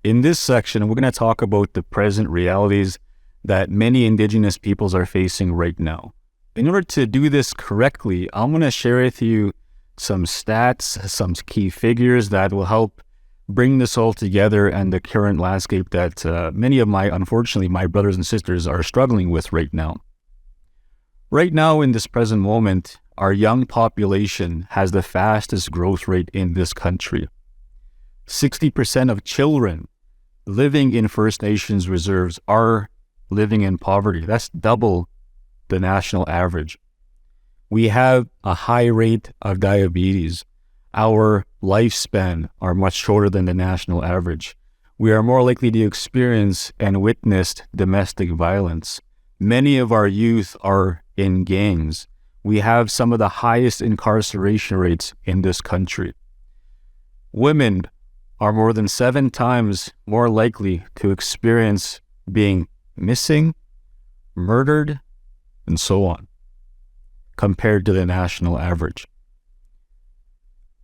In this section, we're going to talk about the present realities that many Indigenous peoples are facing right now. In order to do this correctly, I'm going to share with you some stats, some key figures that will help bring this all together and the current landscape that many of unfortunately, my brothers and sisters are struggling with right now. Right now, in this present moment, our young population has the fastest growth rate in this country. 60% of children living in First Nations reserves are living in poverty. That's double the national average. We have a high rate of diabetes. Our lifespan are much shorter than the national average. We are more likely to experience and witness domestic violence. Many of our youth are in gangs. We have some of the highest incarceration rates in this country. Women are more than 7 times more likely to experience being missing, murdered, and so on, compared to the national average.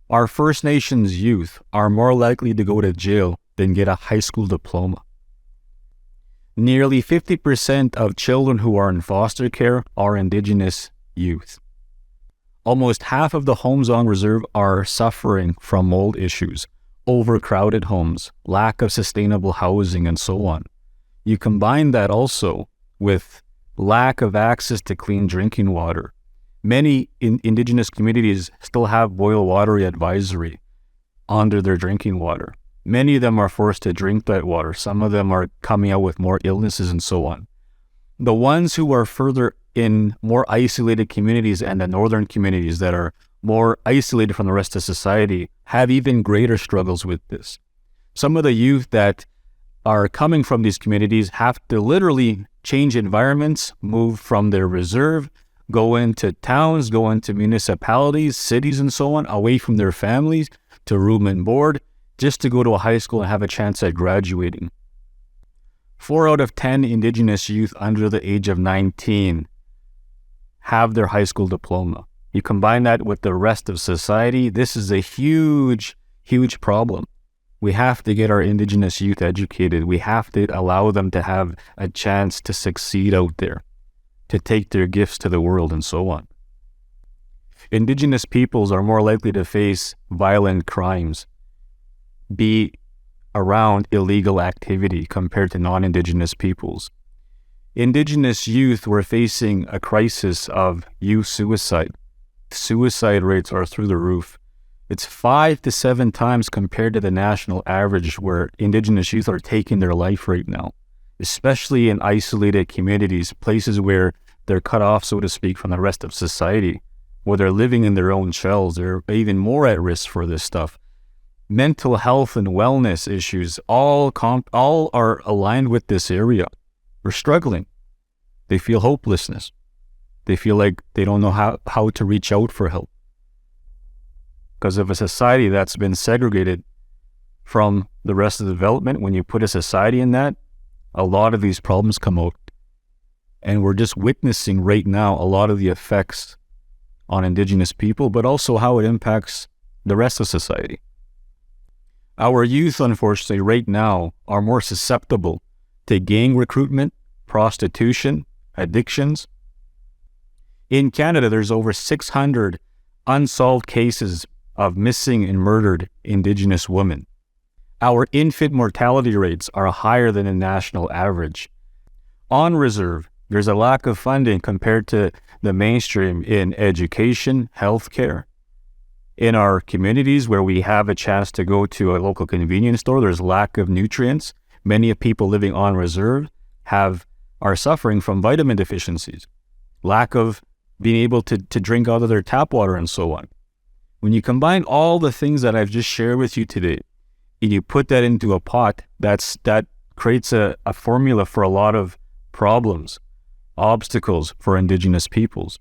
Our First Nations youth are more likely to go to jail than get a high school diploma. Nearly 50% of children who are in foster care are Indigenous youth. Almost half of the homes on reserve are suffering from mold issues, overcrowded homes, lack of sustainable housing, and so on. You combine that also with lack of access to clean drinking water. Many Indigenous communities still have boil water advisory under their drinking water. Many of them are forced to drink that water. Some of them are coming out with more illnesses and so on. The ones who are further in more isolated communities and the northern communities that are more isolated from the rest of society have even greater struggles with this. Some of the youth that are coming from these communities have to literally change environments, move from their reserve, go into towns, go into municipalities, cities, and so on, away from their families to room and board, just to go to a high school and have a chance at graduating. 4 out of 10 Indigenous youth under the age of 19 have their high school diploma. You combine that with the rest of society, this is a huge, huge problem. We have to get our Indigenous youth educated. We have to allow them to have a chance to succeed out there, to take their gifts to the world, and so on. Indigenous peoples are more likely to face violent crimes, be around illegal activity compared to non-Indigenous peoples. Indigenous youth were facing a crisis of youth suicide. Suicide rates are through the roof. It's 5 to 7 times compared to the national average where Indigenous youth are taking their life right now, especially in isolated communities, places where they're cut off, so to speak, from the rest of society, where they're living in their own shells. They're even more at risk for this stuff. Mental health and wellness issues all are aligned with this area. We're struggling. They feel hopelessness. They feel like they don't know how to reach out for help because of a society that's been segregated from the rest of the development. When you put a society in that, a lot of these problems come out. And we're just witnessing right now a lot of the effects on Indigenous people, but also how it impacts the rest of society. Our youth, unfortunately, right now are more susceptible to gang recruitment, prostitution, addictions. In Canada, there's over 600 unsolved cases of missing and murdered Indigenous women. Our infant mortality rates are higher than the national average. On reserve, there's a lack of funding compared to the mainstream in education, healthcare. In our communities where we have a chance to go to a local convenience store, there's lack of nutrients. Many of people living on reserve are suffering from vitamin deficiencies, lack of being able to drink out of their tap water and so on. When you combine all the things that I've just shared with you today, and you put that into a pot, that creates a formula for a lot of problems, obstacles for Indigenous peoples.